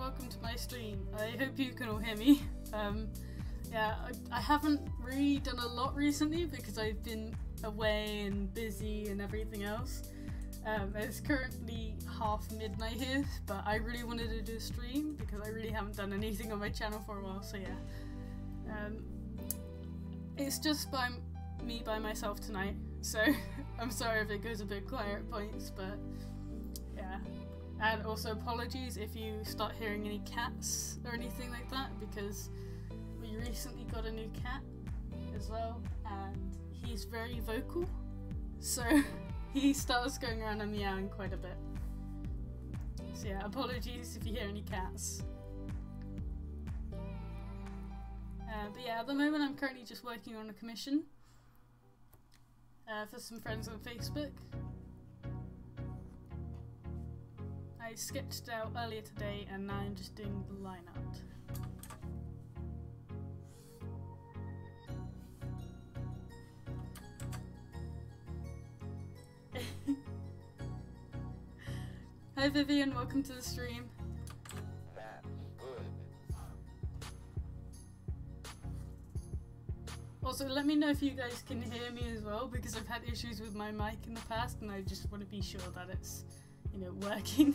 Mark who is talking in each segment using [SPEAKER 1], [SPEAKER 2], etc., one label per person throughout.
[SPEAKER 1] welcome to my stream. I hope you can all hear me. Yeah, I haven't really done a lot recently because I've been away and busy and everything else. It's currently half midnight here, but I really wanted to do a stream because I really haven't done anything on my channel for a while, so yeah. It's just me by myself tonight, so I'm sorry if it goes a bit quiet at points, but yeah. And also apologies if you start hearing any cats or anything like that, because we recently got a new cat as well, and he's very vocal, so he starts going around and meowing quite a bit. So yeah, apologies if you hear any cats. But yeah, at the moment I'm currently just working on a commission for some friends on Facebook. I sketched out earlier today and now I'm just doing the line art. Hi Vivian, welcome to the stream. Also, let me know if you guys can hear me as well, because I've had issues with my mic in the past and I just want to be sure that it's, you know, working.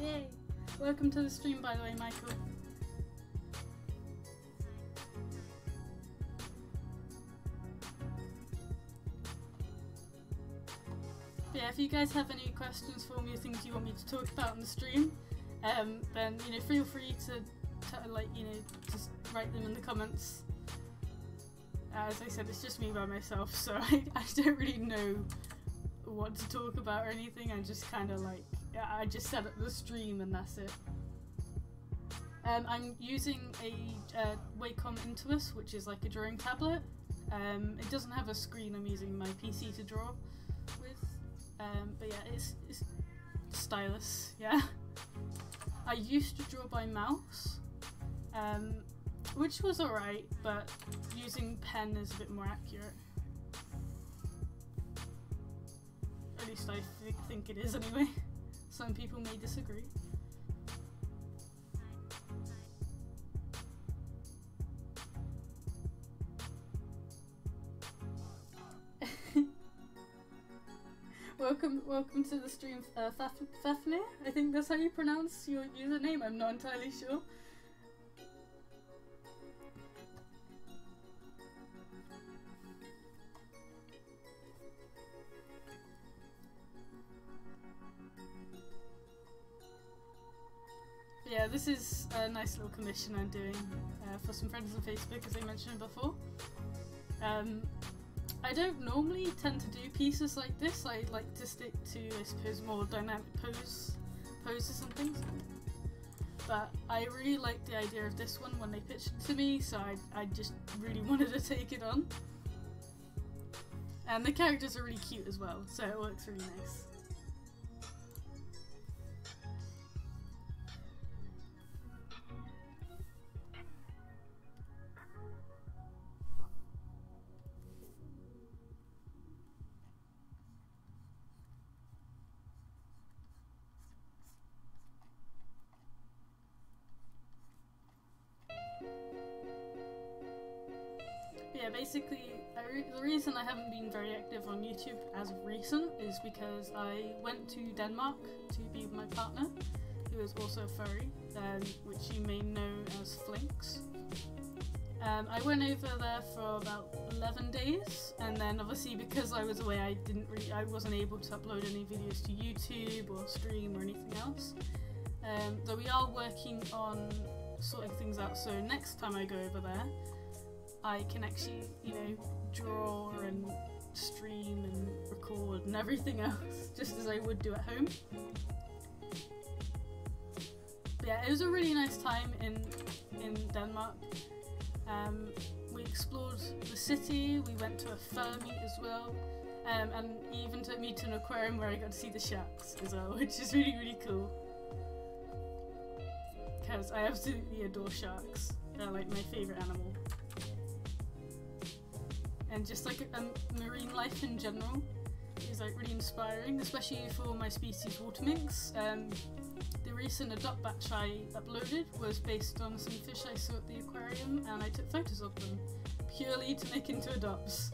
[SPEAKER 1] Yay! Welcome to the stream, by the way, Michael. But yeah, if you guys have any questions for me or things you want me to talk about on the stream, then, you know, feel free to like, you know, just write them in the comments. As I said, it's just me by myself, so I don't really know what to talk about or anything. I just kind of like, I just set up the stream and that's it. I'm using a Wacom Intuos, which is like a drawing tablet. It doesn't have a screen. I'm using my PC to draw with. But yeah, it's stylus. Yeah. I used to draw by mouse, which was alright, but using pen is a bit more accurate. At least I think it is anyway. Some people may disagree. Welcome to the stream, Fafnir. I think that's how you pronounce your username. I'm not entirely sure. Yeah, this is a nice little commission I'm doing for some friends on Facebook, as I mentioned before. I don't normally tend to do pieces like this. I like to stick to, I suppose, more dynamic poses and things. But I really liked the idea of this one when they pitched it to me, so I just really wanted to take it on. And the characters are really cute as well, so it works really nice. Yeah, basically, the reason I haven't been very active on YouTube as of recent is because I went to Denmark to be with my partner, who is also a furry, which you may know as Flinks. I went over there for about 11 days, and then obviously because I was away, I wasn't able to upload any videos to YouTube or stream or anything else. Though we are working on sorting things out, so next time I go over there, I can actually, you know, draw and stream and record and everything else, just as I would do at home. But yeah, it was a really nice time in Denmark. We explored the city, we went to a fur meet as well, and he even took me to an aquarium where I got to see the sharks as well, which is really, really cool. Because I absolutely adore sharks. They're like my favourite animal. And just like marine life in general is like really inspiring, especially for my species water minks. The recent adopt batch I uploaded was based on some fish I saw at the aquarium, and I took photos of them purely to make into adopts.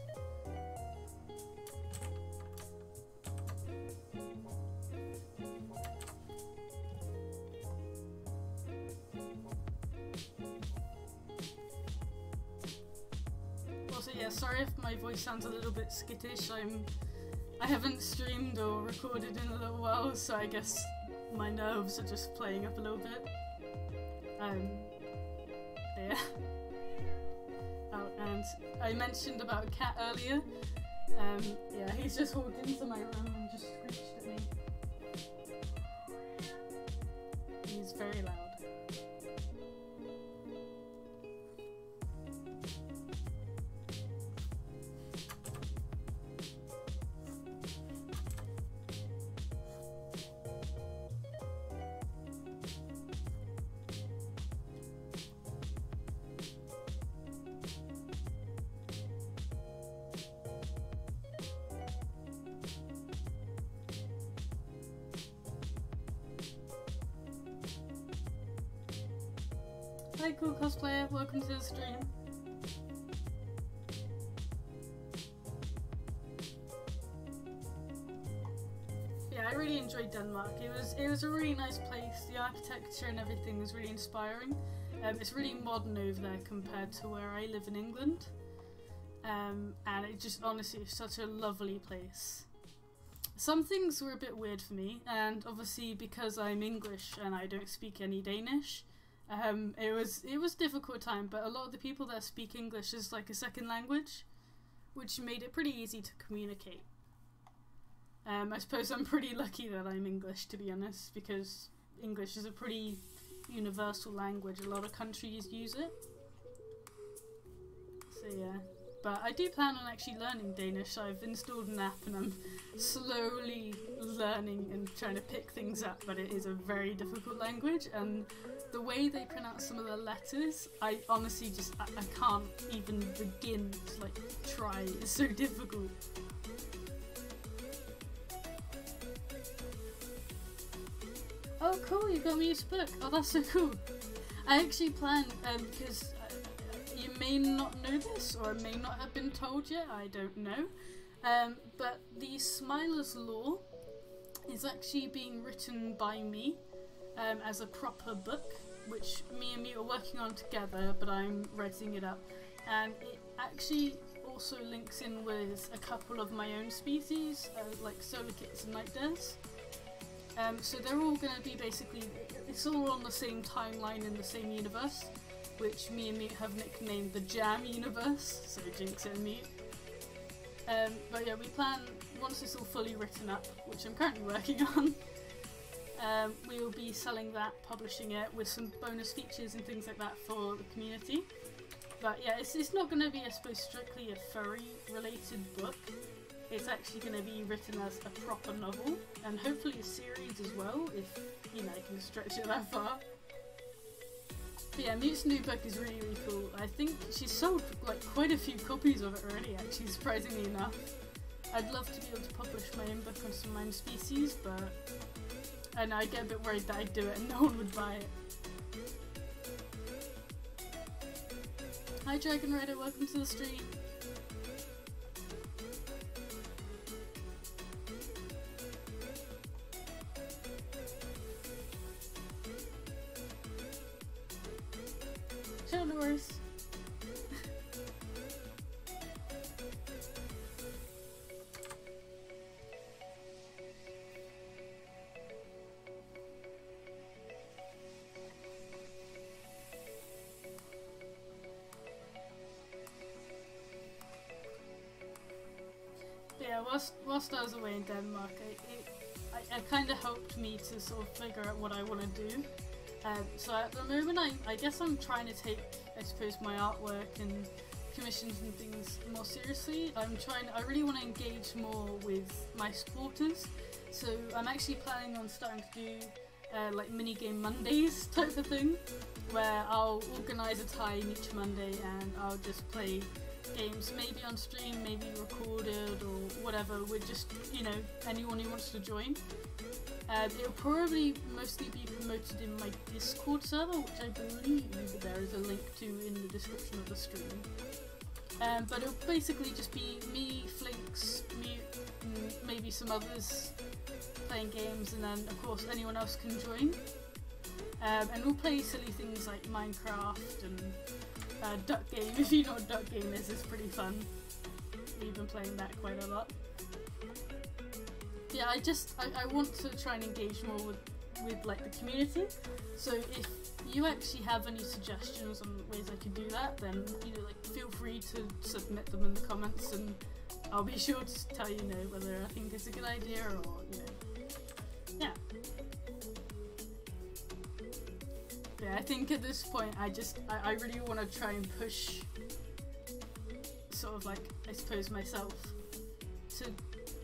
[SPEAKER 1] Also, yeah, sorry if my voice sounds a little bit skittish. I haven't streamed or recorded in a little while, so I guess my nerves are just playing up a little bit. Yeah. Oh, and I mentioned about a cat earlier. Yeah, he's just walked into my room and just screeched at me. He's very loud. Hi cool cosplayer, welcome to the stream. Yeah, I really enjoyed Denmark. It was a really nice place. The architecture and everything was really inspiring. It's really modern over there compared to where I live in England. And it just honestly is such a lovely place. Some things were a bit weird for me, and obviously because I'm English and I don't speak any Danish, it was a difficult time, but a lot of the people that speak English is like a second language, which made it pretty easy to communicate. I suppose I'm pretty lucky that I'm English, to be honest, because English is a pretty universal language. A lot of countries use it. So yeah. But I do plan on actually learning Danish. I've installed an app and I'm slowly learning and trying to pick things up, but it is a very difficult language, and the way they pronounce some of the letters, I honestly just, I can't even begin to like try. It's so difficult. Oh cool, you got me a book. Oh, that's so cool. I actually planned, because you may not know this, or it may not have been told yet, I don't know, but the Smiler's Law is actually being written by me as a proper book, which me and me are working on together, but I'm writing it up, and it actually also links in with a couple of my own species, like solar kits and night dares. So they're all going to be basically, it's all on the same timeline in the same universe, which me and Meat have nicknamed the Jam Universe, so Jinxit and Meat. But yeah, we plan, once it's all fully written up, which I'm currently working on, we will be selling that, publishing it with some bonus features and things like that for the community. But yeah, it's not going to be, I suppose, strictly a furry related book. It's actually going to be written as a proper novel, and hopefully a series as well, if, you know, I can stretch it that far. But yeah, Mute's new book is really, really cool. I think she's sold like quite a few copies of it already, actually, surprisingly enough. I'd love to be able to publish my own book on some of my own species, but I know I get a bit worried that I'd do it and no one would buy it. Hi Dragon Rider, welcome to the stream. Sure, no worries. Yeah, yeah, whilst I was away in Denmark, it kind of helped me to sort of figure out what I want to do. So at the moment, I guess I'm trying to take, I suppose, my artwork and commissions and things more seriously. I really want to engage more with my supporters. So I'm actually planning on starting to do like minigame Mondays type of thing, where I'll organise a time each Monday and I'll just play games, maybe on stream, maybe recorded or whatever, with just, you know, anyone who wants to join. It'll probably mostly be promoted in my Discord server, which I believe there is a link to in the description of the stream. But it'll basically just be me, Flinks, Mute, maybe some others playing games, and then of course anyone else can join. And we'll play silly things like Minecraft and Duck Game. If you know what Duck Game is, it's pretty fun. We've been playing that quite a lot. Yeah, I want to try and engage more with like the community. So if you actually have any suggestions on ways I could do that, then, you know, like, feel free to submit them in the comments, and I'll be sure to tell you, know, whether I think it's a good idea or, you know, yeah. Yeah, I think at this point I really want to try and push sort of like, I suppose, myself to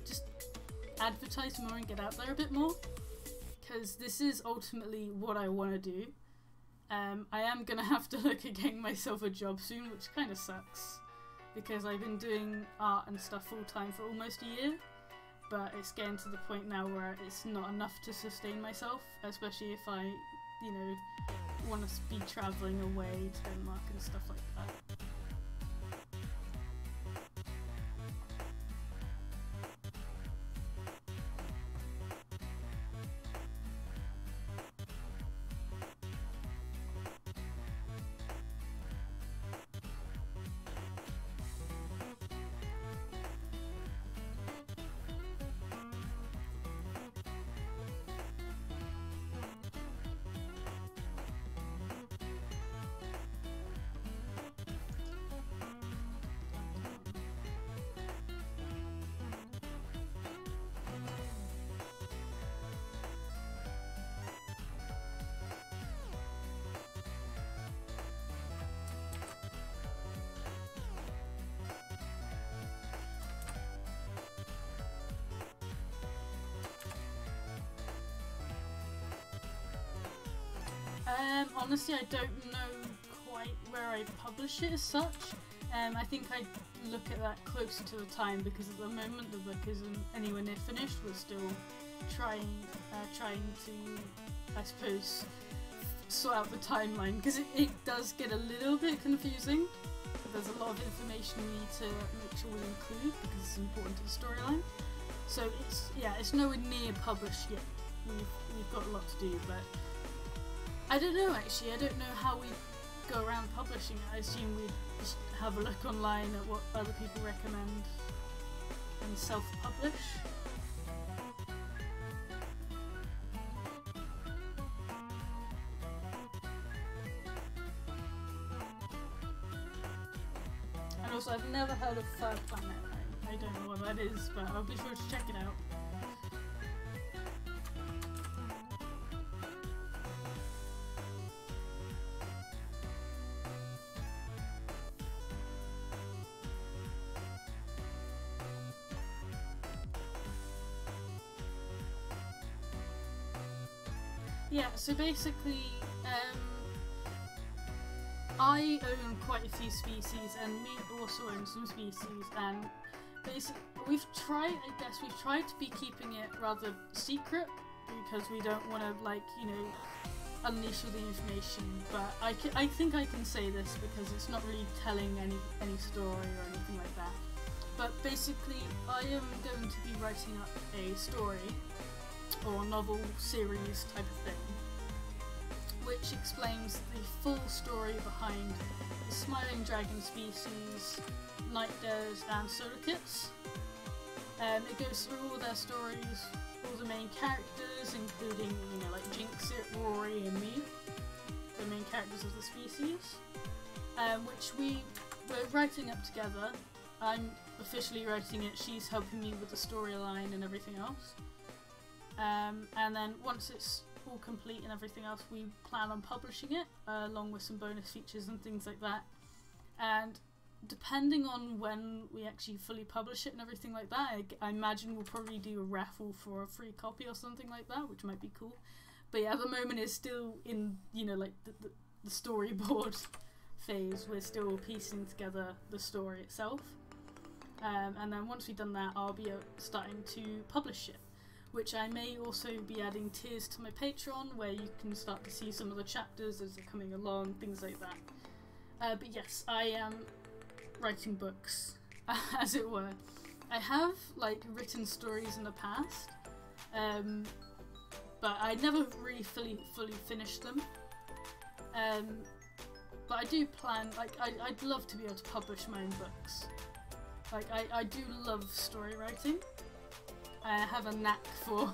[SPEAKER 1] just advertise more and get out there a bit more, because this is ultimately what I want to do. I am gonna have to look at getting myself a job soon, which kind of sucks, because I've been doing art and stuff full time for almost a year, but it's getting to the point now where it's not enough to sustain myself, especially if I, you know, want to be travelling away to Denmark and stuff like that. Honestly, I don't know quite where I publish it as such. I think I'd look at that closer to the time, because at the moment the book isn't anywhere near finished. We're still trying to, I suppose, sort out the timeline, because it does get a little bit confusing. There's a lot of information we need to make sure we include, because it's important to the storyline. So it's nowhere near published yet. We've got a lot to do, but I don't know actually. I don't know how we go around publishing it. I assume we'd just have a look online at what other people recommend and self-publish. And also, I've never heard of Third Planet. I don't know what that is, but I'll be sure to check it out. Yeah, so basically, I own quite a few species, and Mute also owns some species, and basically we've tried to be keeping it rather secret, because we don't want to, like, you know, unleash all the information, but I think I can say this because it's not really telling any story or anything like that. But basically, I am going to be writing up a story, or novel series type of thing, which explains the full story behind the Smiling Dragon species, Night Dares and Solokits. It goes through all their stories, all the main characters, including, you know, like Jinxit, Rory and me, the main characters of the species, which we're writing up together. I'm officially writing it, she's helping me with the storyline and everything else. And then once it's all complete and everything else, we plan on publishing it, along with some bonus features and things like that. And depending on when we actually fully publish it and everything like that, I imagine we'll probably do a raffle for a free copy or something like that, which might be cool. But yeah, at the moment it's still in, you know, like the storyboard phase. We're still piecing together the story itself. And then once we've done that, I'll be starting to publish it, which I may also be adding tiers to my Patreon, where you can start to see some of the chapters as they're coming along, things like that. But yes, I am writing books, as it were. I have like written stories in the past, but I never really fully finished them. But I do plan, like, I'd love to be able to publish my own books. Like, I do love story writing. I have a knack for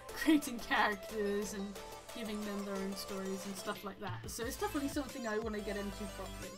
[SPEAKER 1] creating characters and giving them their own stories and stuff like that. So it's definitely something I want to get into properly.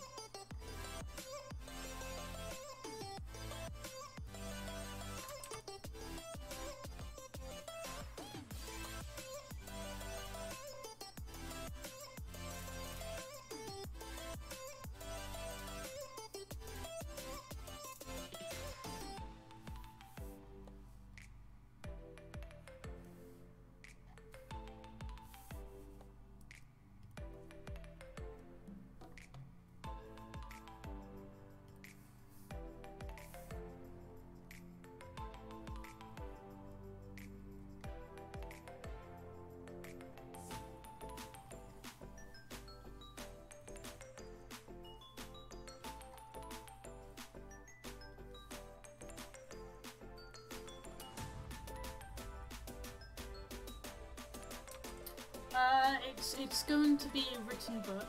[SPEAKER 1] It's going to be a written book,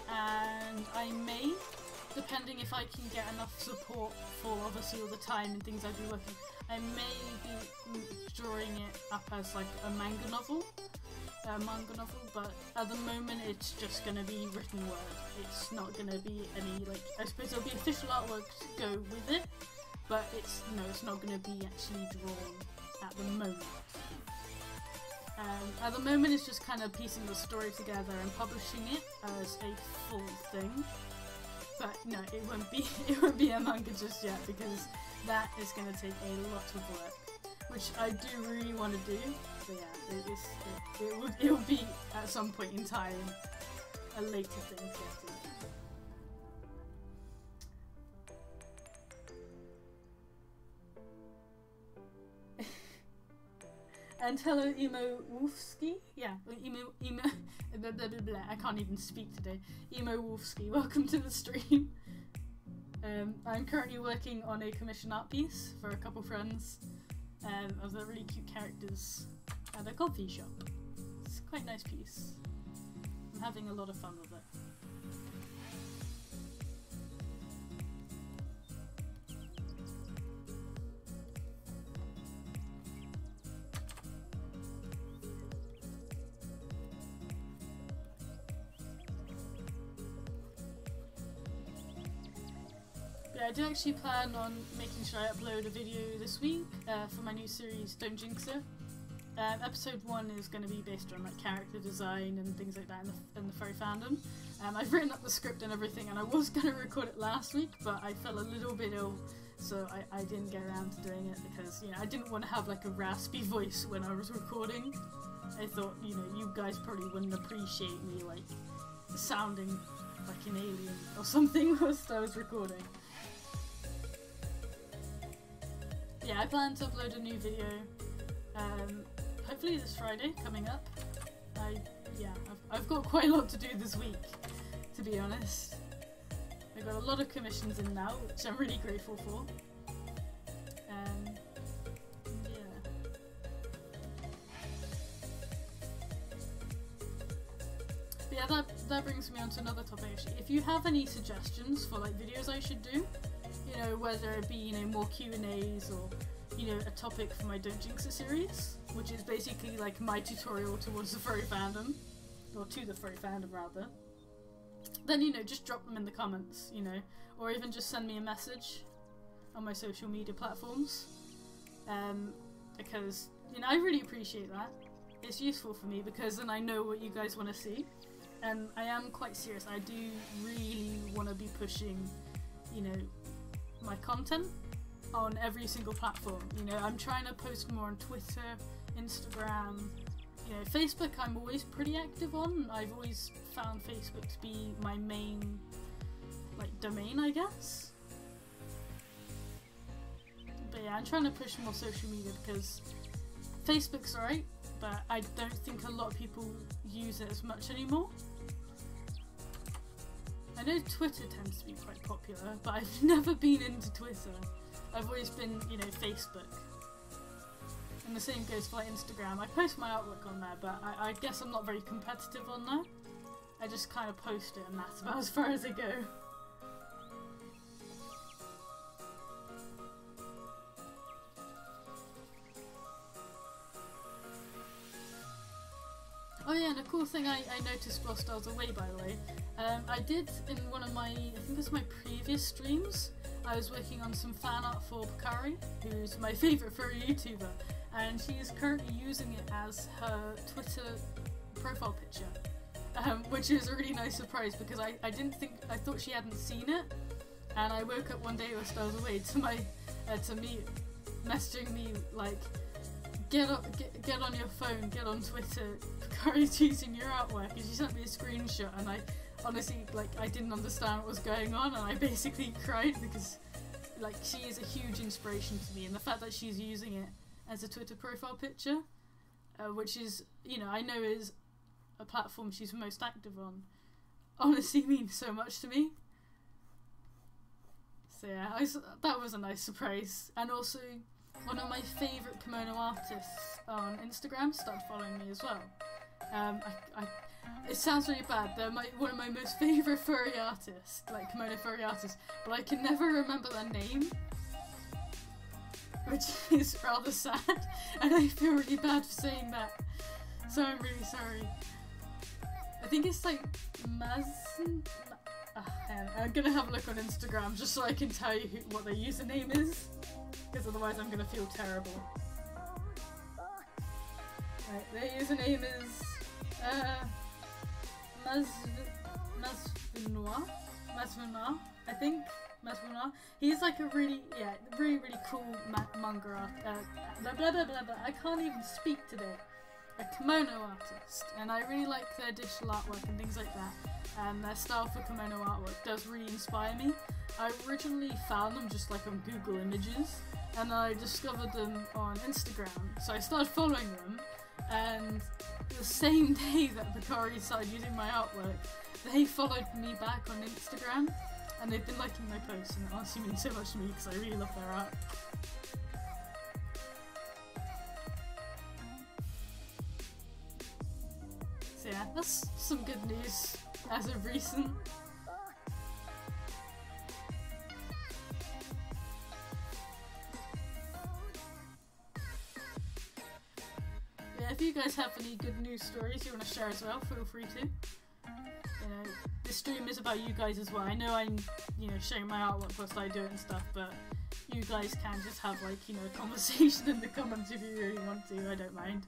[SPEAKER 1] and I may, depending if I can get enough support for obviously all the time and things I'd be working, I may be drawing it up as like a manga novel, but at the moment it's just going to be written word. It's not going to be any, like, I suppose there'll be official artwork to go with it, but it's not going to be actually drawn at the moment. At the moment it's just kind of piecing the story together and publishing it as a full thing. But no, it won't be a manga just yet, because that is going to take a lot of work, which I do really want to do. But yeah, it will be at some point in time a later thing to get to. And hello, Emo Wolfski. Yeah, Emo blah, blah, blah, blah. I can't even speak today. Emo Wolfski, welcome to the stream. I'm currently working on a commission art piece for a couple friends of the really cute characters at a coffee shop. It's quite a nice piece. I'm having a lot of fun with it. I do actually plan on making sure I upload a video this week for my new series, Don't Jinx It. Episode 1 is going to be based on like character design and things like that in the furry fandom. I've written up the script and everything, and I was going to record it last week, but I fell a little bit ill, so I didn't get around to doing it because, you know, I didn't want to have like a raspy voice when I was recording. I thought, you know, you guys probably wouldn't appreciate me like sounding like an alien or something whilst I was recording. Yeah, I plan to upload a new video, hopefully this Friday, coming up. I've got quite a lot to do this week, to be honest. I've got a lot of commissions in now, which I'm really grateful for. But yeah, that brings me on to another topic actually. If you have any suggestions for like videos I should do, you know, whether it be, you know, more Q&As or, you know, a topic for my Don't Jinx It series, which is basically like my tutorial towards the furry fandom, or to the furry fandom rather, then, you know, just drop them in the comments, you know, or even just send me a message on my social media platforms, because, you know, I really appreciate that. It's useful for me because then I know what you guys want to see, and I am quite serious. I do really want to be pushing, you know, my content on every single platform. You know, I'm trying to post more on Twitter, Instagram, you know, Facebook I'm always pretty active on. I've always found Facebook to be my main, like, domain, I guess. But yeah, I'm trying to push more social media because Facebook's alright, but I don't think a lot of people use it as much anymore. I know Twitter tends to be quite popular, but I've never been into Twitter. I've always been, you know, Facebook. And the same goes for like Instagram. I post my artwork on there, but I guess I'm not very competitive on there. I just kind of post it and that's about as far as I go. Oh yeah, and a cool thing I noticed whilst I was away, by the way, I did in one of my, I think it was my previous streams, I was working on some fan art for Bakari, who's my favourite furry YouTuber, and she is currently using it as her Twitter profile picture, which is a really nice surprise because I thought she hadn't seen it, and I woke up one day whilst I was away to my, to me messaging me like, get on your phone, get on Twitter, Bakari's using your artwork, and she sent me a screenshot, and I honestly, like, I didn't understand what was going on, and I basically cried because, like, she is a huge inspiration to me, and the fact that she's using it as a Twitter profile picture, which is, you know, I know is a platform she's most active on, honestly means so much to me. So yeah, that was a nice surprise, and also one of my favourite kimono artists on Instagram started following me as well. It sounds really bad, they're one of my most favourite furry artists, like kimono furry artists, but I can never remember their name, which is rather sad, and I feel really bad for saying that, so I'm really sorry. I think it's like I'm gonna have a look on Instagram just so I can tell you what their username is, because otherwise I'm gonna feel terrible. Right, their username is Masvinoir, I think. Masvinoir. He's like a really cool manga art. Blah, blah, blah, blah, blah. I can't even speak today. A kimono artist, and I really like their digital artwork and things like that. And their style for kimono artwork does really inspire me. I originally found them just like on Google Images, and I discovered them on Instagram. So I started following them, and the same day that Bakari started using my artwork, they followed me back on Instagram, and they've been liking my posts, and it honestly means so much to me because I really love their art. So yeah, that's some good news as of recent. Yeah, if you guys have any good news stories you want to share as well, feel free to. You know, this stream is about you guys as well. I know I'm, you know, sharing my artwork whilst I do it and stuff, but you guys can just have, like, you know, a conversation in the comments if you really want to. I don't mind.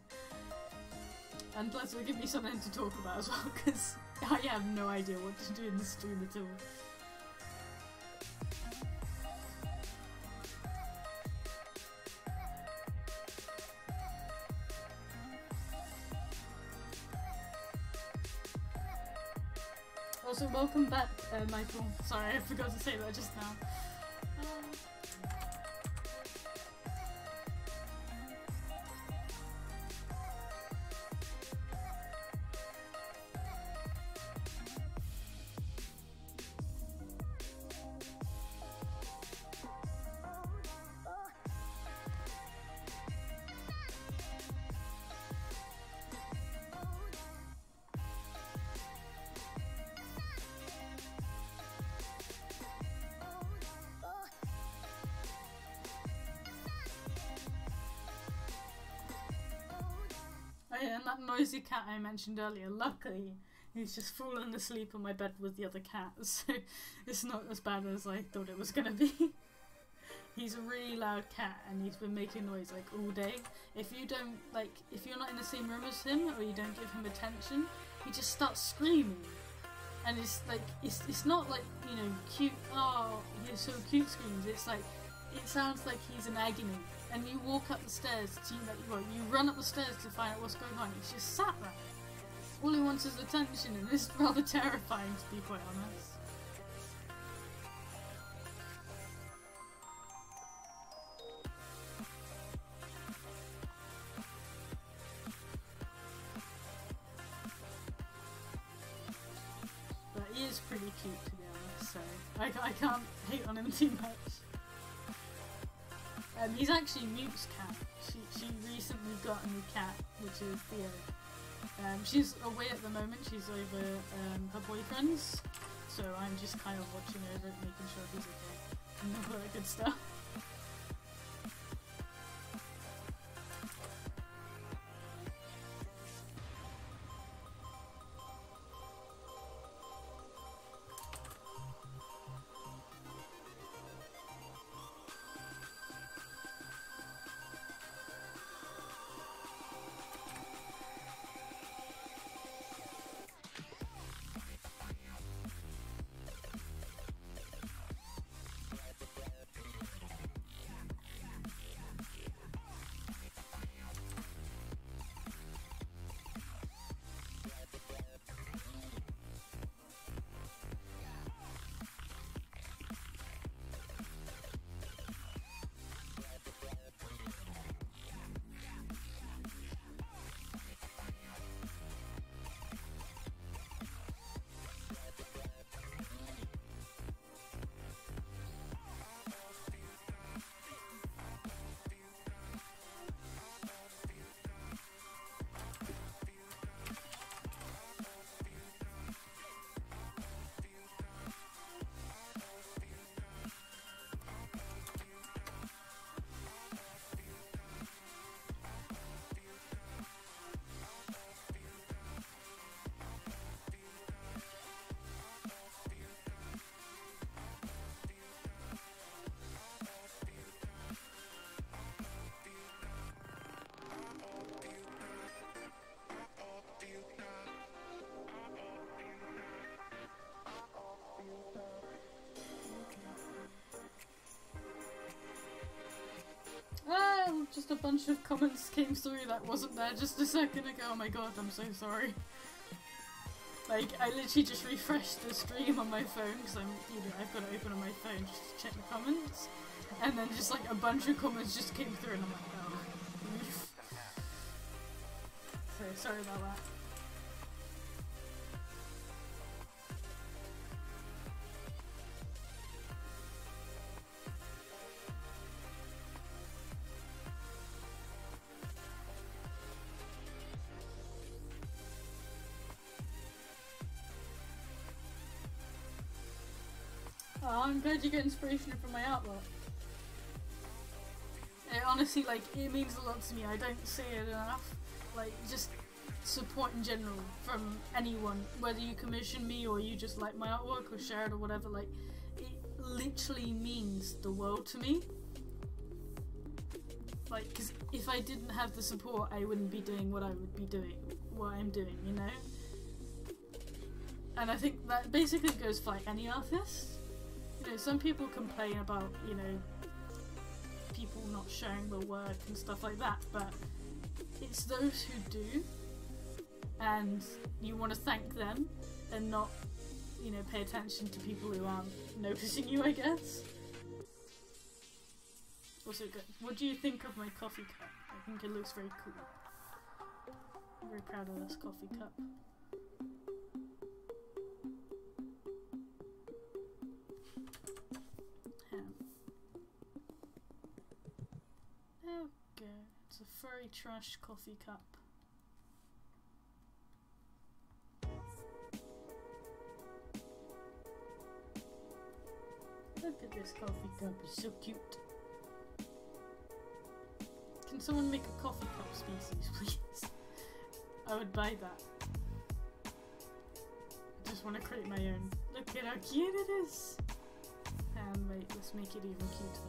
[SPEAKER 1] And plus it'll give me something to talk about as well, because I have no idea what to do in the stream at all. Also, welcome back, Michael. Sorry, I forgot to say that just now. Oh yeah, and that noisy cat I mentioned earlier, luckily he's just fallen asleep on my bed with the other cat, so it's not as bad as I thought it was gonna be. He's a really loud cat, and he's been making noise like all day. If you don't if you're not in the same room as him, or you don't give him attention, he just starts screaming. And it's like it's not like, you know, cute. Oh, you're so cute screams. It's like it sounds like he's in agony. And you walk up the stairs to you run up the stairs to find out what's going on. He's just sat there. All he wants is attention, and it's rather terrifying, to be quite honest. But he is pretty cute, to be honest, so I can't hate on him too much. He's actually Mute's cat. She recently got a new cat, which is Theo. She's away at the moment. She's over her boyfriend's, so I'm just kind of watching over it, making sure he's okay, and all that good stuff. Just a bunch of comments came through that wasn't there just a second ago. Oh my god, I'm so sorry. Like, I literally just refreshed the stream on my phone because I've got it open on my phone just to check the comments. And then just like a bunch of comments just came through and I'm like, oh. So, sorry about that. Oh, I'm glad you get inspiration from my artwork. It honestly, like, it means a lot to me. I don't say it enough. Like, just support in general from anyone, whether you commission me or you just like my artwork or share it or whatever. Like, it literally means the world to me. Like, because if I didn't have the support, I wouldn't be doing what I would be doing, what I'm doing, you know? And I think that basically goes for like any artist. You know, some people complain about, you know, people not sharing their work and stuff like that, but it's those who do, and you want to thank them and not, you know, pay attention to people who aren't noticing you, I guess. Also good. What do you think of my coffee cup? I think it looks very cool. I'm very proud of this coffee cup. Okay, it's a furry trash coffee cup. Look at this coffee cup, it's so cute. Can someone make a coffee cup species, please? I would buy that. I just want to create my own. Look at how cute it is! And wait, let's make it even cuter.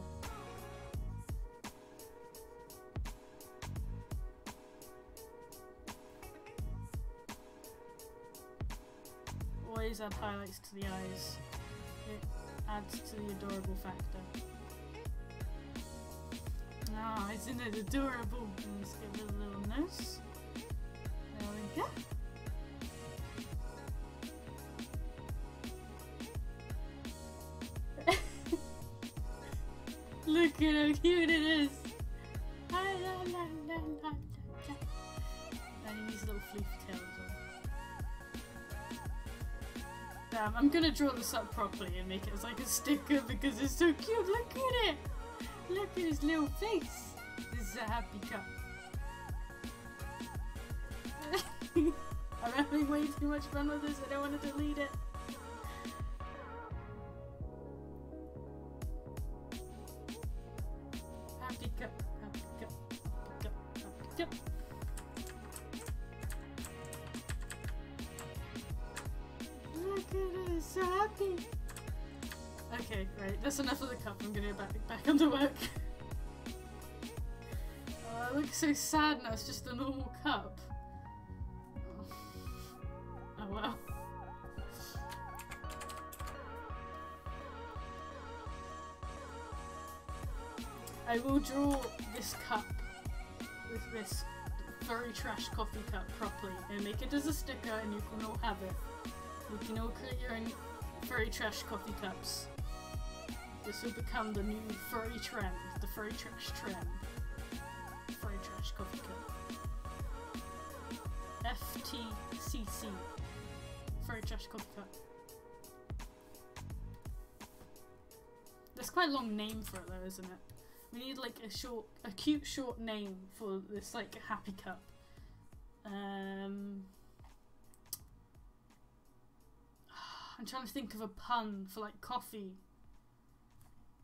[SPEAKER 1] always add highlights to the eyes. It adds to the adorable factor. Ah, isn't it adorable? Let's give it a little nose. There we go. Look at how cute it is! And he needs a little fleek tail as well. Damn, I'm gonna draw this up properly and make it as like a sticker because it's so cute. Look at it! Look at his little face! This is a happy cup. I'm having way too much fun with this, I don't want to delete it. Happy cup, happy cup, happy cup, happy cup. Look at it, so happy. Okay, right, that's enough of the cup. I'm gonna go back onto work. Oh, it looks so sad now, it's just a normal cup. Oh well. I will draw this cup with this very trash coffee cup properly and make it as a sticker and you can all have it. You can all create your own furry trash coffee cups. This will become the new furry trend, the furry trash trend. Furry trash coffee cup. FTCC. Furry trash coffee cup. That's quite a long name for it though, isn't it? We need like a cute short name for this like happy cup. I'm trying to think of a pun for like coffee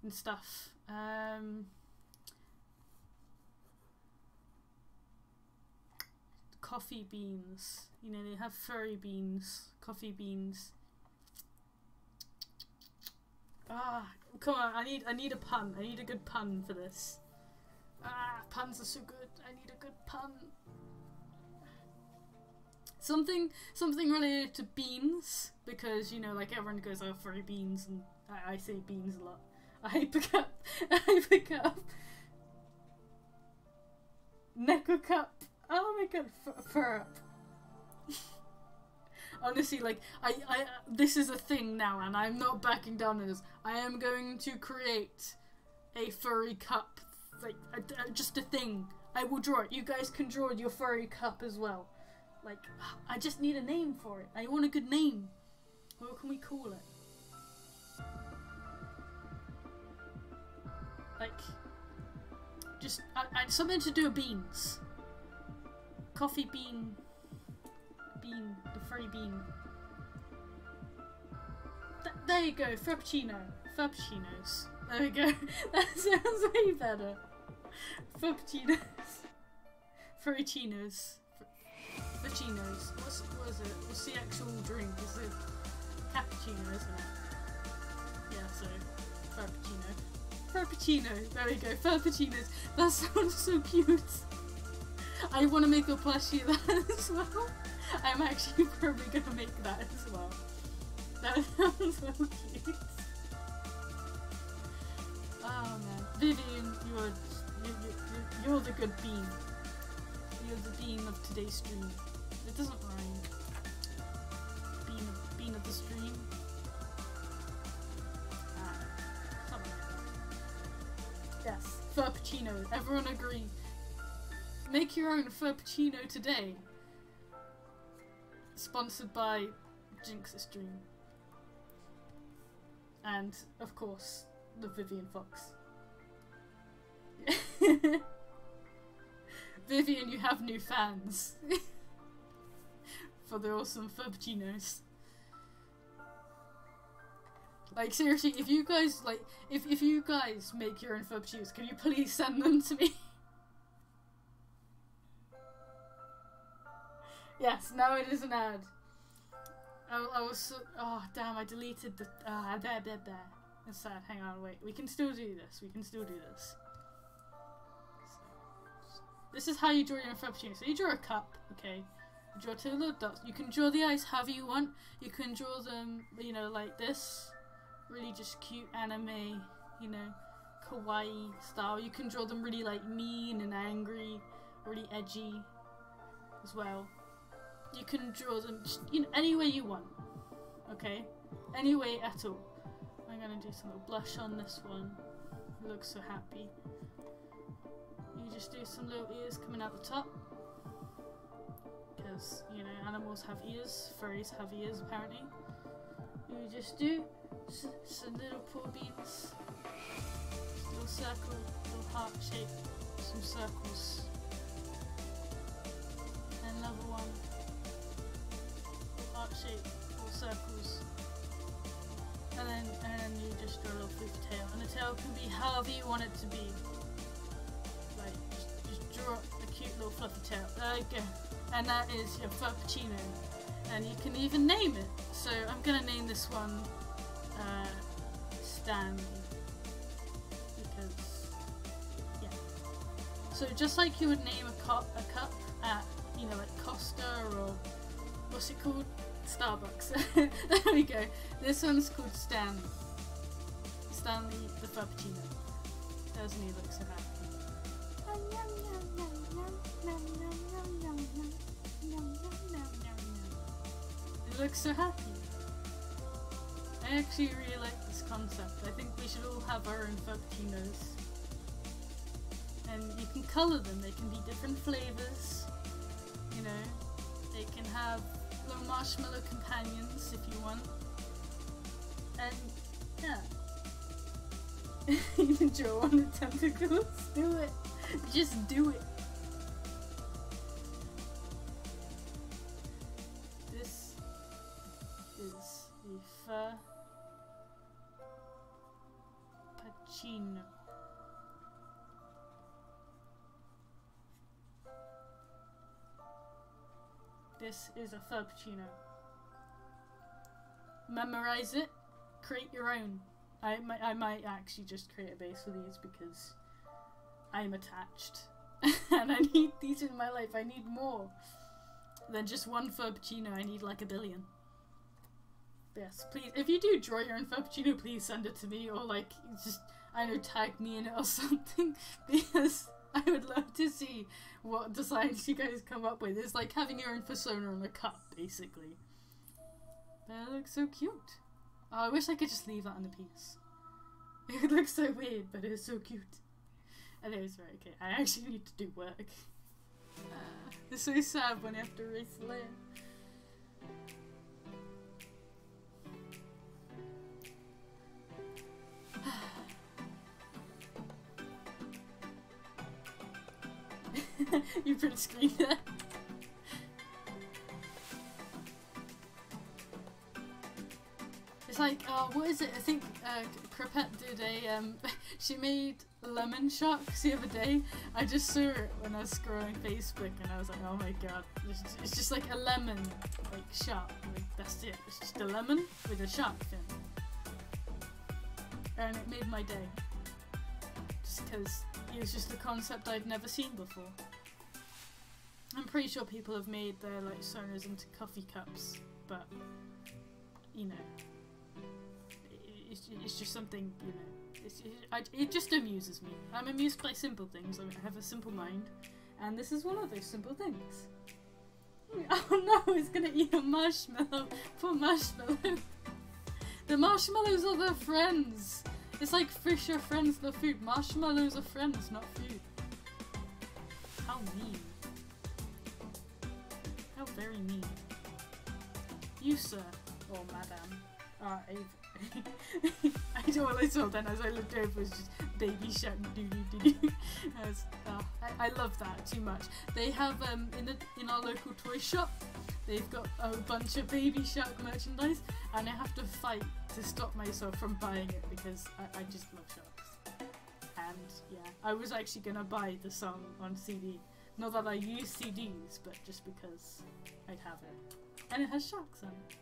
[SPEAKER 1] and stuff. Coffee beans. You know, they have furry beans. Coffee beans. Ah, come on, I need a pun. I need a good pun for this. Ah, puns are so good. I need a good pun. Something related to beans, because you know, like everyone goes, oh, furry beans, and I say beans a lot. I pick up Neko cup. Oh my god, fur up. Honestly, like this is a thing now, and I'm not backing down on this. I am going to create a furry cup, like just a thing. I will draw it. You guys can draw your furry cup as well. Like, I just need a name for it. I want a good name. What can we call it? Like, just something to do with beans. Coffee bean. The furry bean. There you go, Frappuccino. Frappuccinos. There we go. That sounds way better. Frappuccinos. Frappuccinos. Frappuccinos. What is it? What's the actual drink? Is it cappuccino, isn't it? Yeah, so Frappuccino. Frappuccino. There we go. Frappuccinos. That sounds so cute. I want to make a plushie of that as well. I'm actually probably gonna make that as well. That sounds so cute. Oh man, Vivian, you're the good bean. You're the bean of today's stream. It doesn't rhyme. Bean of the stream. Something like that. Yes, Frappuccino. Everyone agree. Make your own Frappuccino today. Sponsored by Jinxit stream. And, of course, the Vivian Fox. Vivian, you have new fans. For the awesome Frappuccinos. Like, seriously, if you guys, like, if you guys make your own Frappuccinos, can you please send them to me? Yes, now it is an ad. I was so, oh damn, I deleted the, there. That's sad, hang on, wait, we can still do this, So, this is how you draw your own Frappuccino. So you draw a cup, okay, draw two little dots. You can draw the eyes however you want. You can draw them, you know, like this. Really just cute anime, you know, kawaii style. You can draw them really like mean and angry, really edgy as well. You can draw them just, you know, any way you want. Okay? Any way at all. I'm gonna do some little blush on this one. It looks so happy. You just do some little ears coming out the top. Because, you know, animals have ears. Furries have ears, apparently. You just do some little paw beans. Just a little circle, little heart shape. Some circles. And another one. Little heart shape, little circles. And then you just draw a little fluffy tail. And the tail can be however you want it to be. Like, just draw a cute little fluffy tail. There you go. And that is your Furpuccino. And you can even name it. So I'm gonna name this one Stanley. Because, yeah. So just like you would name a cup at, you know, like Costa or, what's it called? Starbucks. There we go. This one's called Stanley. Stanley the Furpuccino. Doesn't he look so happy? It looks so happy. I actually really like this concept. I think we should all have our own Furpuccinos. And you can colour them. They can be different flavours. You know, they can have little marshmallow companions if you want. And yeah. You can draw on the tentacles. Do it. Just do it. This is the Furpuccino. This is a Furpuccino. Memorize it. Create your own. I might actually just create a base for these because I'm attached. And I need these in my life. I need more than just one Furpuccino. I need like a billion. Yes, please. If you do draw your own Furpuccino, please send it to me. Or like, just, I don't know, tag me in it or something. Because I would love to see what designs you guys come up with. It's like having your own persona on a cup, basically. That looks so cute. Oh, I wish I could just leave that on the piece. It would look so weird, but it's so cute. Anyways, right, okay, I actually need to do work. It's so sad when I have to erase the layer. You print screen there. It's like, what is it? I think Crepette did a, she made lemon sharks the other day. I just saw it when I was scrolling Facebook and I was like, oh my god. It's just like a lemon, like, shark. Like, that's it. It's just a lemon with a shark fin. And it made my day. Just because it was just a concept I'd never seen before. I'm pretty sure people have made their, like, sonas into coffee cups, but, you know. It's just something, you know, it just amuses me. I'm amused by simple things. I have a simple mind, and this is one of those simple things. Oh no, it's gonna eat a marshmallow. Poor marshmallow. The marshmallows are their friends. It's like fish are friends, not food. Marshmallows are friends, not food. How mean. How very mean. You, sir, or madam, are a... I know what I saw then as I looked over was just baby shouting doo doo doo doo. I love that too much. They have in our local toy shop, they've got a bunch of baby shark merchandise, and I have to fight to stop myself from buying it because I just love sharks. And yeah, I was actually gonna buy the song on CD. Not that I use CDs, but just because I'd have it, and it has sharks on it.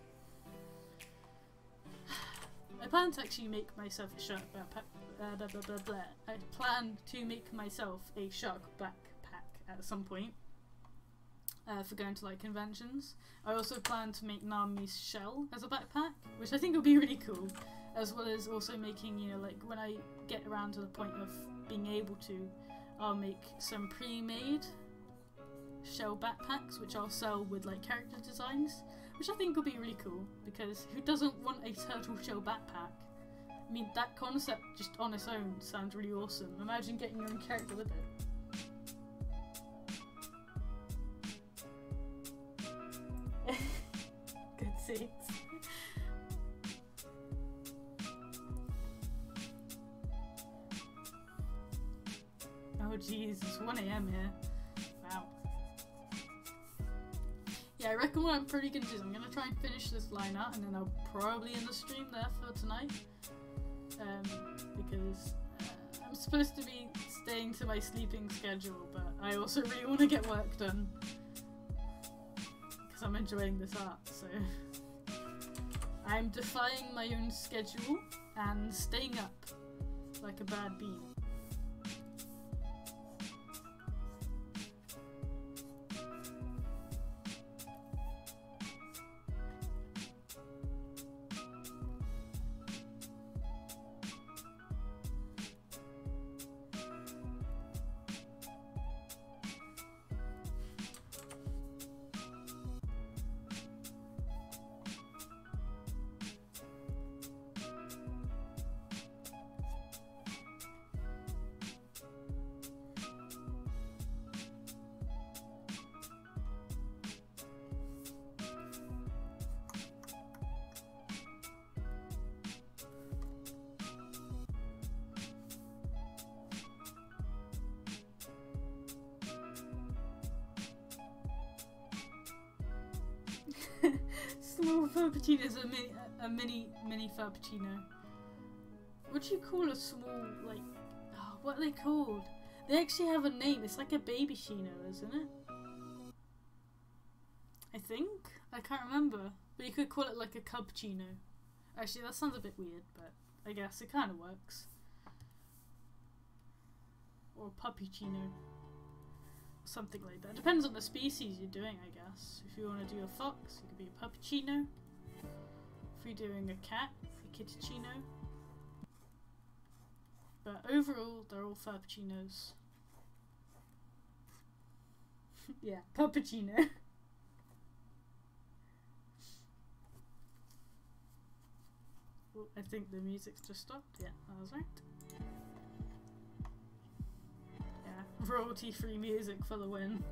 [SPEAKER 1] I plan to actually make myself a shark backpack. I plan to make myself a shark backpack at some point. for going to like conventions. I also plan to make Nami's shell as a backpack, which I think would be really cool, as well as also making, you know, like when I get around to the point of being able to, I'll make some pre-made shell backpacks which I'll sell with like character designs, which I think will be really cool, because who doesn't want a turtle shell backpack? I mean, that concept just on its own sounds really awesome. Imagine getting your own character with it. Good seats. Oh jeez, it's 1 AM here. Wow. Yeah, I reckon what I'm probably gonna do is I'm gonna try and finish this line out, and then I'll probably end the stream there for tonight. Because I'm supposed to be staying to my sleeping schedule, but I also really want to get work done. Because I'm enjoying this art, so... I'm defying my own schedule and staying up like a bad bee. Small Frappuccino is a mini Frappuccino. What do you call a small, like, oh, what are they called? They actually have a name. It's like a baby chino, isn't it? I think? I can't remember. But you could call it like a cubchino. Actually, that sounds a bit weird, but I guess it kind of works. Or puppuccino. Something like that. Depends on the species you're doing, I guess. If you want to do a fox, it could be a puppuccino. If you're doing a cat, a kittychino. But overall, they're all frappuccinos. Yeah, puppuccino. Oh, I think the music's just stopped. Yeah, that was right. Royalty-free music for the win.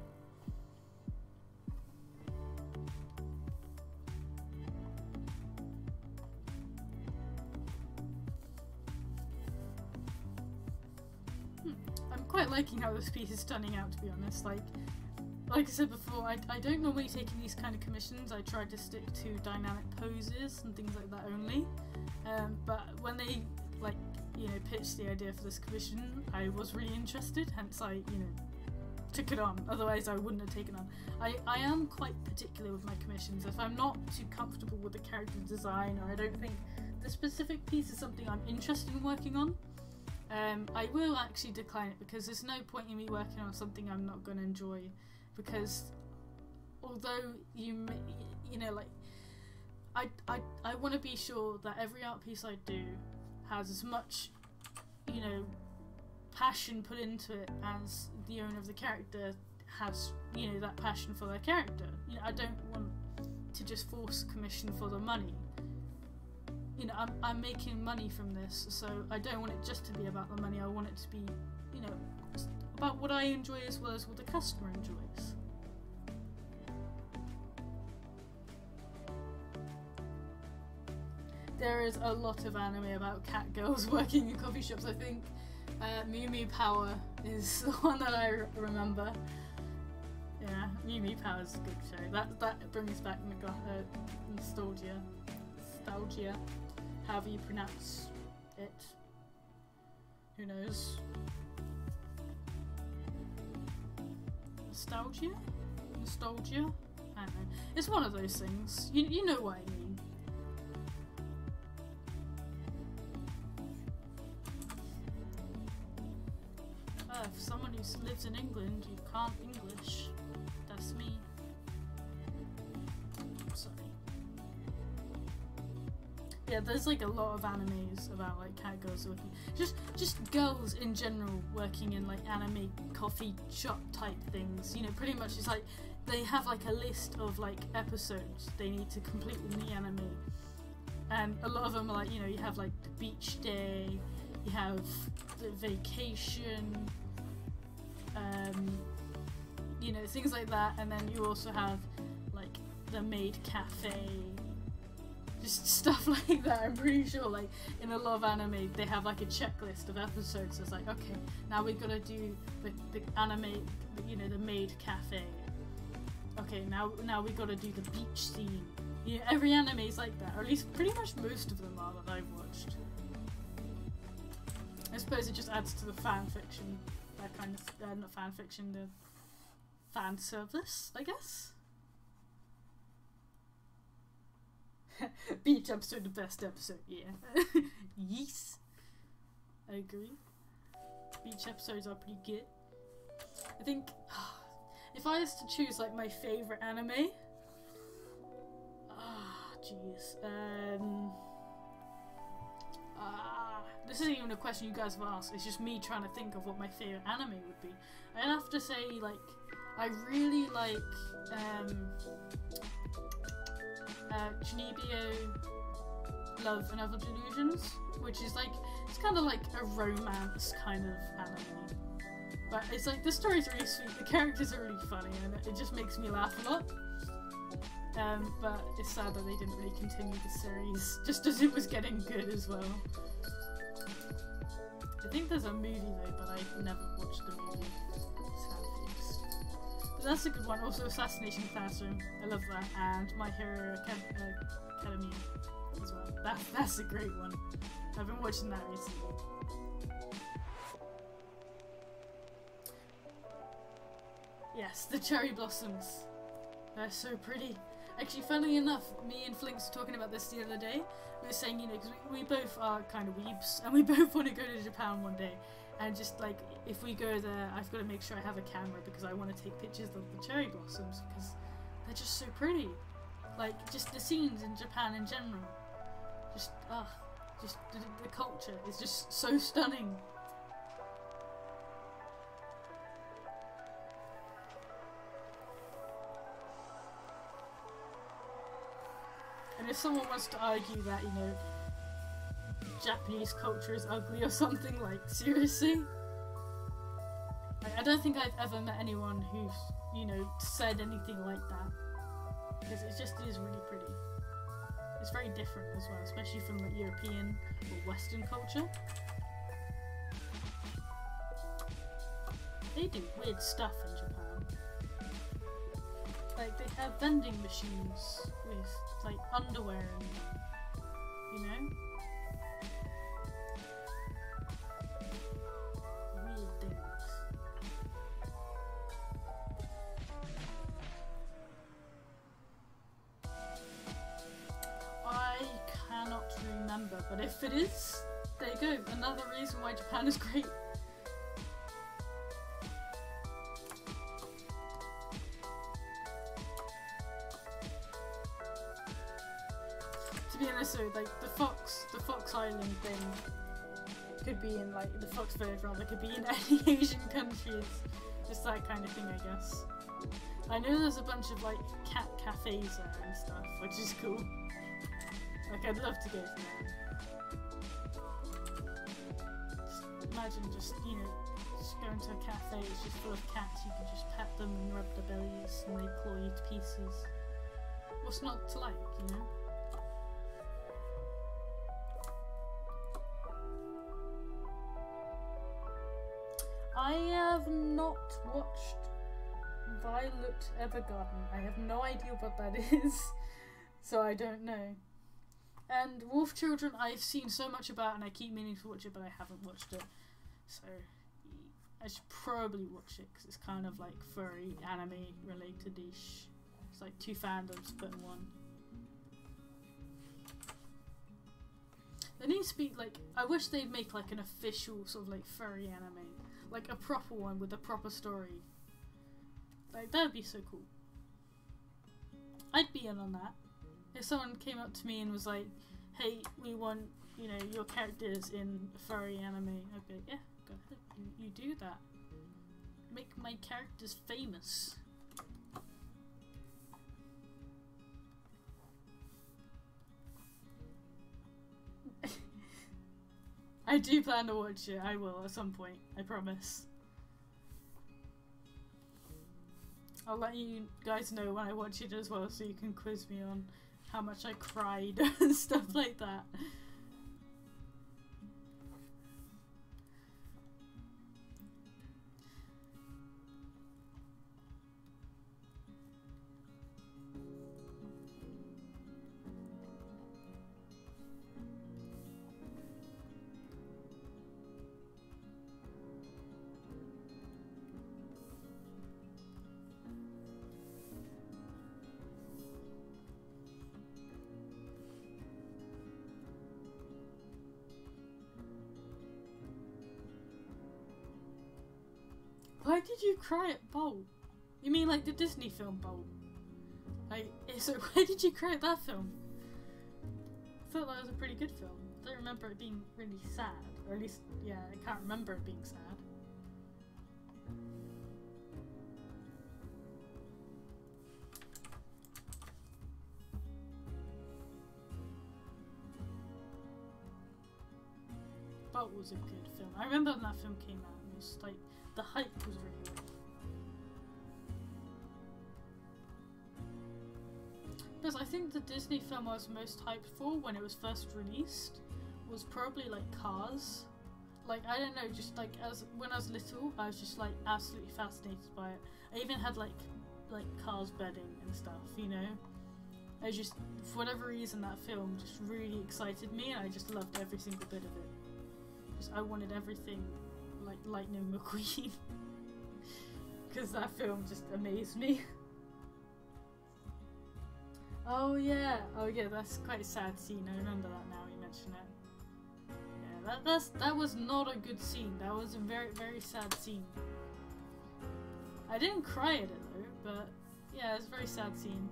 [SPEAKER 1] I'm quite liking how this piece is turning out, to be honest. Like I said before, I don't normally take in these kind of commissions. I try to stick to dynamic poses and things like that only. But when they pitched the idea for this commission, I was really interested, hence I, took it on. Otherwise I wouldn't have taken on. I am quite particular with my commissions. If I'm not too comfortable with the character design, or I don't think the specific piece is something I'm interested in working on, I will actually decline it, because there's no point in me working on something I'm not going to enjoy. Because although I want to be sure that every art piece I do has as much, passion put into it as the owner of the character has, that passion for their character. I don't want to just force commission for the money. I'm making money from this, so I don't want it just to be about the money. I want it to be, about what I enjoy as well as what the customer enjoys. There is a lot of anime about cat girls working in coffee shops. I think Mew Mew Power is the one that I remember. Yeah, Mew Mew Power is a good show. That brings back nostalgia. Nostalgia. However you pronounce it. Who knows? Nostalgia? Nostalgia? I don't know. It's one of those things. You know what I mean. For someone who lives in England, you can't English. That's me. sorry. Yeah, there's like a lot of animes about like cat girls working, just girls in general working in like anime coffee shop type things. You know, pretty much it's like they have like a list of like episodes they need to complete in the anime, and a lot of them are like, you know, you have like the beach day, you have the vacation, you know, things like that, and then you also have like the maid cafe. Just stuff like that. I'm pretty sure like in a lot of anime they have like a checklist of episodes. So it's like, okay, now we've got to do the anime, you know, the maid cafe. Okay, now we've got to do the beach scene. You know, every anime is like that, or at least pretty much most of them are that I've watched. I suppose it just adds to the fan fiction, that kind of, not fan fiction, the fan service, I guess. Beach episode, the best episode, yeah. Yes. I agree. Beach episodes are pretty good. I think, if I was to choose like my favourite anime, jeez. This isn't even a question you guys have asked, it's just me trying to think of what my favourite anime would be. I'd have to say, like, I really like, Jinibio Love and Other Delusions, which is like, it's kind of like a romance kind of anime, but it's like, the story's really sweet, the characters are really funny, and it just makes me laugh a lot. But it's sad that they didn't really continue the series, just as it was getting good as well. I think there's a movie though, but I never watched the movie. But that's a good one. Also, Assassination Classroom. I love that. And My Hero Academia as well. That's a great one. I've been watching that recently. Yes, the cherry blossoms. They're so pretty. Actually, funnily enough, me and Flinks were talking about this the other day. We were saying, you know, because we both are kind of weebs, and we both want to go to Japan one day. And just like, if we go there, I've got to make sure I have a camera because I want to take pictures of the cherry blossoms because they're just so pretty. Like, just the scenes in Japan in general. Just the culture is just so stunning. And if someone wants to argue that, you know, Japanese culture is ugly or something, like, seriously? Like, I don't think I've ever met anyone who's, you know, said anything like that. Because it just is really pretty. It's very different as well, especially from like European or Western culture. They do weird stuff in Japan. Like, they have vending machines with, like, underwear in them, you know? Weird things. I cannot remember, but if it is, there you go, another reason why Japan is great. To be honest, so like the Fox Island thing could be in like the Fox Village, rather, could be in any Asian countries, just that kind of thing, I guess. I know there's a bunch of like cat cafes there and stuff, which is cool. Like, I'd love to go for that. Just imagine just, you know, just going to a cafe, it's just full of cats, you can just pet them and rub their bellies and they claw you to pieces. What's not to like, you know? I have not watched Violet Evergarden. I have no idea what that is, so I don't know. And Wolf Children, I've seen so much about, and I keep meaning to watch it, but I haven't watched it. So I should probably watch it because it's kind of like furry anime related-ish. It's like two fandoms put in one. There needs to be like, I wish they'd make like an official sort of like furry anime, like a proper one with a proper story. Like, that would be so cool. I'd be in on that. if someone came up to me and was like, hey, we want, you know, your characters in furry anime, I'd be like, yeah, go ahead, you do that. Make my characters famous. I do plan to watch it, I will at some point, I promise. I'll let you guys know when I watch it as well, so you can quiz me on how much I cried and stuff like that. Why did you cry at Bolt? You mean like the Disney film Bolt? Like, so why did you cry at that film? I thought that was a pretty good film. I don't remember it being really sad. Or at least, yeah, I can't remember it being sad. Bolt was a good film. I remember when that film came out, it was like, the hype was really good. Because I think the Disney film I was most hyped for when it was first released was probably like Cars. Like, I don't know, just like when I was little, I was just like absolutely fascinated by it. I even had like Cars bedding and stuff, you know? I just, for whatever reason, that film just really excited me, and I just loved every single bit of it. Because I wanted everything like Lightning McQueen. Because that film just amazed me. Oh yeah, that's quite a sad scene. I remember that now you mention it. Yeah, that was not a good scene. That was a very, very sad scene. I didn't cry at it though, but yeah, it's a very sad scene.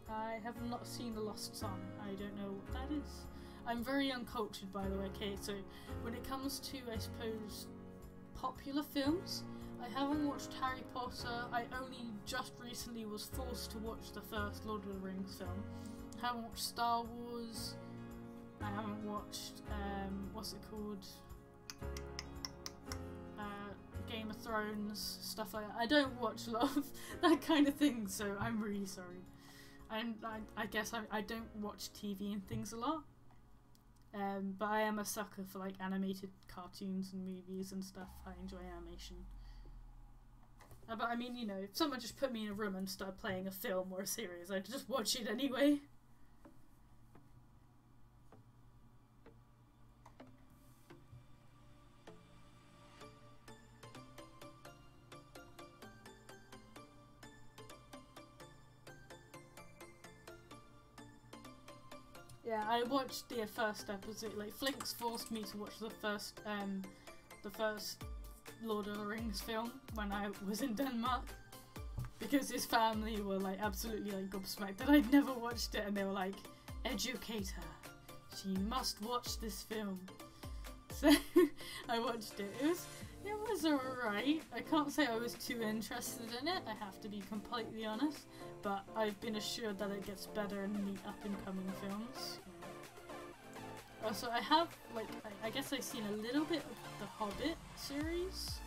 [SPEAKER 1] I have not seen The Lost Song. I don't know what that is. I'm very uncultured, by the way. Okay, so when it comes to, I suppose, popular films, I haven't watched Harry Potter. I only just recently was forced to watch the first Lord of the Rings film. I haven't watched Star Wars. I haven't watched, what's it called? Game of Thrones, stuff like that. I don't watch a lot of that kind of thing, so I'm really sorry. And I guess I don't watch TV and things a lot, but I am a sucker for like animated cartoons and movies and stuff. I enjoy animation. But I mean, you know, if someone just put me in a room and started playing a film or a series, I'd just watch it anyway. Yeah, I watched the first episode. Like, Flinks forced me to watch the first Lord of the Rings film when I was in Denmark, because his family were like absolutely like gobsmacked that I'd never watched it, and they were like, "Educate her, she must watch this film." So I watched it. It was alright. I can't say I was too interested in it, I have to be completely honest, but I've been assured that it gets better in the up and coming films. Also, I have, like, I guess I've seen a little bit of the Hobbit series,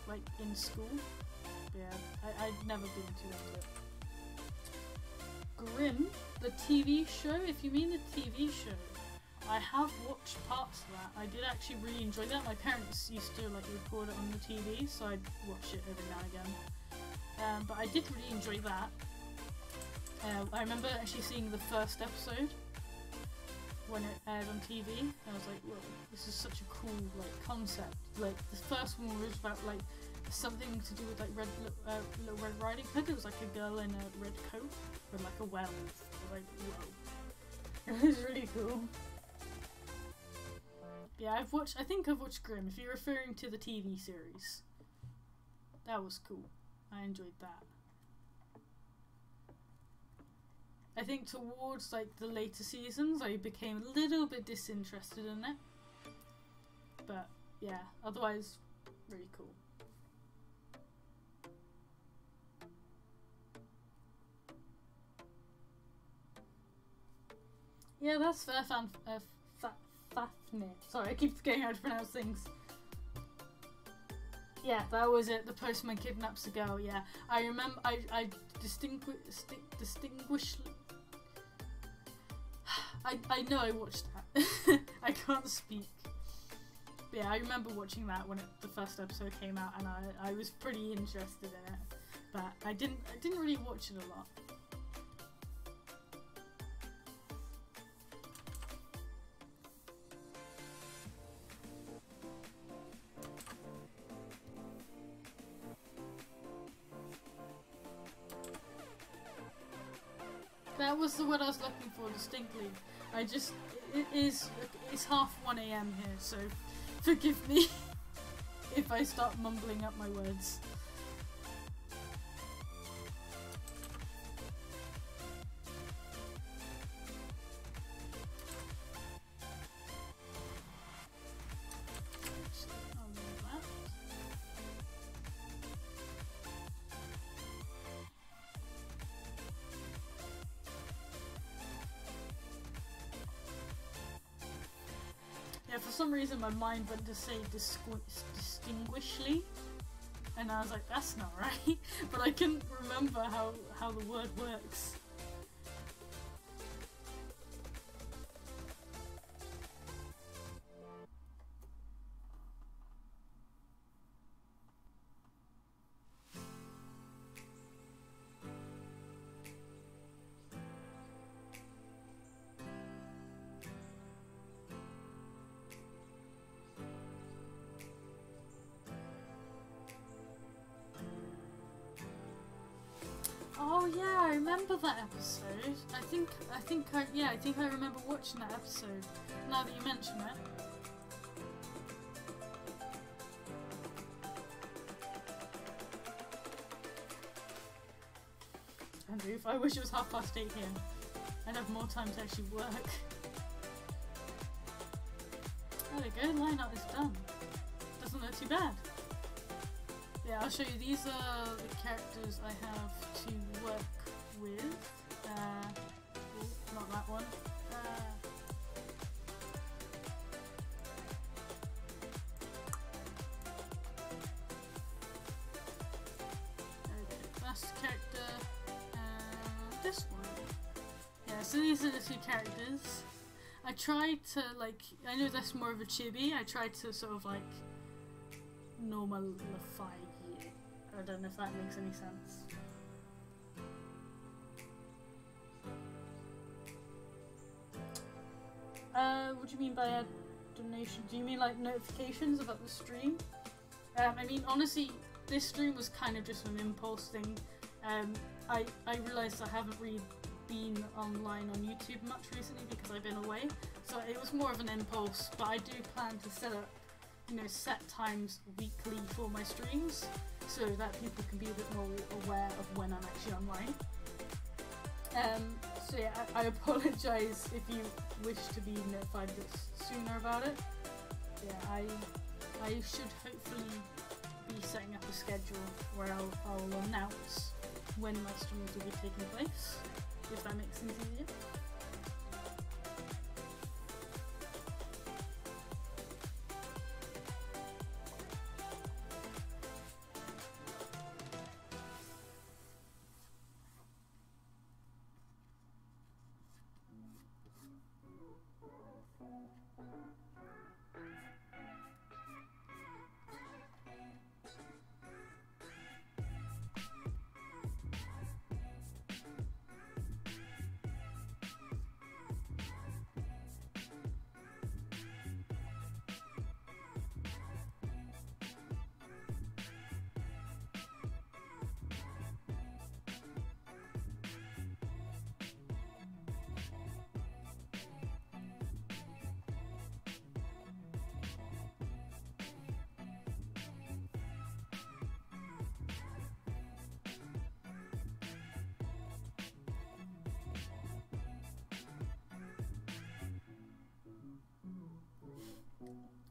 [SPEAKER 1] like in school. But yeah, I'd never been too into it. Grimm, the TV show, if you mean the TV show, I have watched parts of that. I did actually really enjoy that. My parents used to like record it on the TV, so I'd watch it every now and again. But I did really enjoy that. I remember actually seeing the first episode when it aired on TV, and I was like, whoa, this is such a cool like concept. Like, the first one was about like something to do with like Little Red Riding Hood. It was like a girl in a red coat with like a well. I was like, whoa. It was really cool. Yeah, I think I've watched Grimm, if you're referring to the TV series. That was cool. I enjoyed that. I think towards like the later seasons I became a little bit disinterested in it. But yeah, otherwise really cool. Yeah, that's Fafnir. Sorry, I keep getting how to pronounce things. Yeah, that was it. The postman kidnaps the girl. Yeah, I remember. I distinguish. I know I watched that. I can't speak. But yeah, I remember watching that when the first episode came out, and I was pretty interested in it. But I didn't really watch it a lot. That was the word I was looking for distinctly. It's half 1 AM here, so forgive me if I start mumbling up my words. Yeah, for some reason my mind went to say distinguishly, and I was like, that's not right, but I couldn't remember how the word works. Oh yeah, I remember that episode. I think I remember watching that episode. Now that you mention it. Andrew, if I wish it was 8:30 here, I'd have more time to actually work. There we go, lineup is done. Doesn't look too bad. Yeah, I'll show you. These are the characters I have to work with. Not that one. Okay, last character, and this one. Yeah, so these are the two characters. I tried to, like, I know that's more of a chibi. I tried to sort of like normalify it. I don't know if that makes any sense. What do you mean by a donation? Do you mean like notifications about the stream? I mean, honestly, this stream was kind of just an impulse thing. I realised I haven't really been online on YouTube much recently because I've been away, so it was more of an impulse, but I do plan to set up, you know, set times weekly for my streams so that people can be a bit more aware of when I'm actually online. So yeah, I apologise if you wish to be notified a bit sooner about it. Yeah, I should hopefully be setting up a schedule where I'll announce when my streams will be taking place, if that makes things easier.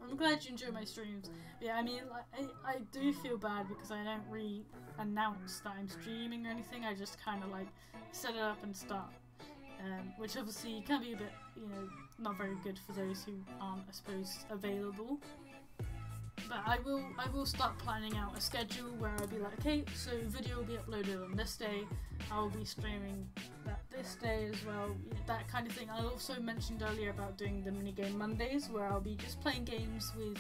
[SPEAKER 1] I'm glad you enjoy my streams. But yeah, I mean, like, I do feel bad because I don't really announce that I'm streaming or anything. I just kind of like set it up and start, which obviously can be a bit, you know, not very good for those who aren't, I suppose, available. But I will start planning out a schedule where I'll be like, okay, so video will be uploaded on this day, I'll be streaming that this day as well, that kind of thing. I also mentioned earlier about doing the minigame Mondays, where I'll be just playing games with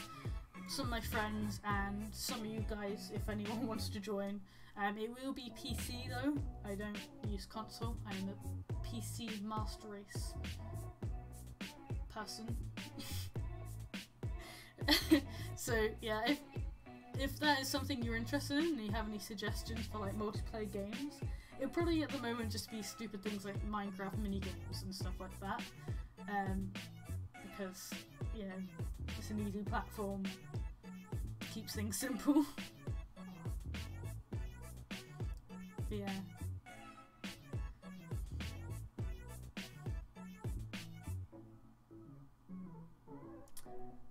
[SPEAKER 1] some of my friends and some of you guys if anyone wants to join. It will be PC though, I don't use console, I'm a PC master race person. So yeah, if that is something you're interested in and you have any suggestions for like multiplayer games, it'll probably at the moment just be stupid things like Minecraft minigames and stuff like that, because, you know, it's an easy platform, keeps things simple. But yeah.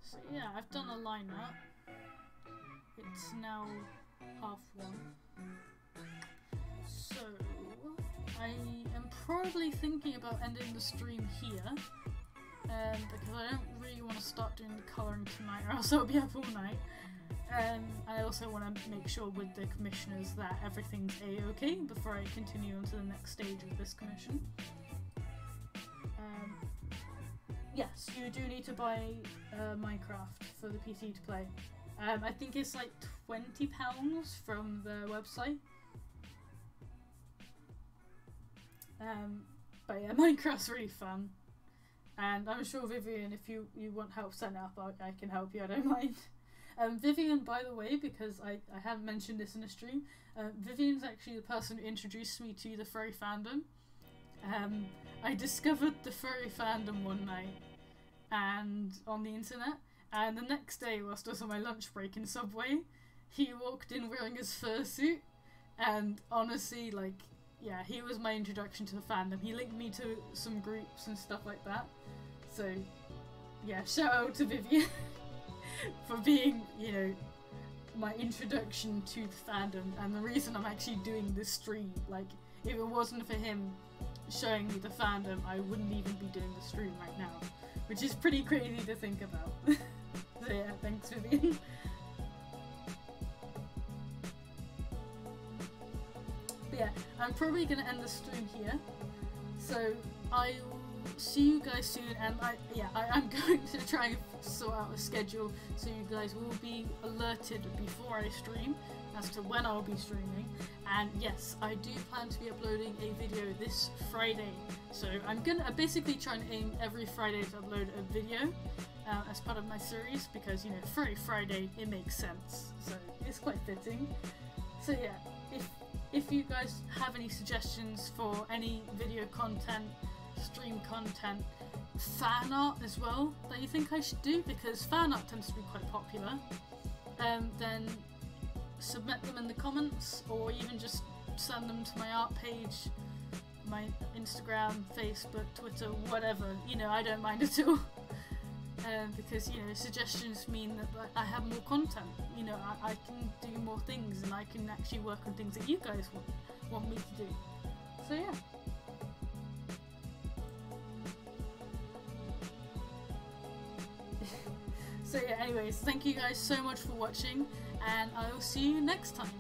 [SPEAKER 1] So yeah, I've done a lineup. It's now 1:30. So I am probably thinking about ending the stream here, because I don't really want to start doing the colouring tonight, or else I'll be up all night. I also want to make sure with the commissioners that everything's a-okay before I continue on to the next stage of this commission. Yes, you do need to buy Minecraft for the PC to play. I think it's like £20 from the website. But yeah, Minecraft's really fun. And I'm sure Vivian, if you want help setting it up, I can help you, I don't mind. Vivian, by the way, because I haven't mentioned this in a stream, Vivian's actually the person who introduced me to the furry fandom. I discovered the furry fandom one night and on the internet, and the next day whilst I was on my lunch break in Subway, he walked in wearing his fursuit, and honestly, like, yeah, he was my introduction to the fandom. He linked me to some groups and stuff like that. So yeah, shout out to Vivian for being, you know, my introduction to the fandom and the reason I'm actually doing this stream. Like, if it wasn't for him showing me the fandom, I wouldn't even be doing the stream right now, which is pretty crazy to think about. So yeah, thanks Vivian. But yeah, I'm probably going to end the stream here, so I'll see you guys soon, and I'm going to try and sort out a schedule so you guys will be alerted before I stream as to when I'll be streaming. And yes, I do plan to be uploading a video this Friday, so I'm basically trying to aim every Friday to upload a video as part of my series, because, you know, Furry Friday, it makes sense, so it's quite fitting. So yeah, if you guys have any suggestions for any video content, stream content, fan art as well that you think I should do, because fan art tends to be quite popular, then submit them in the comments, or even just send them to my art page, my Instagram, Facebook, Twitter, whatever, you know, I don't mind at all. Because, you know, suggestions mean that I have more content, you know, I can do more things, and I can actually work on things that you guys want me to do. So yeah. So yeah, anyways, thank you guys so much for watching, and I will see you next time.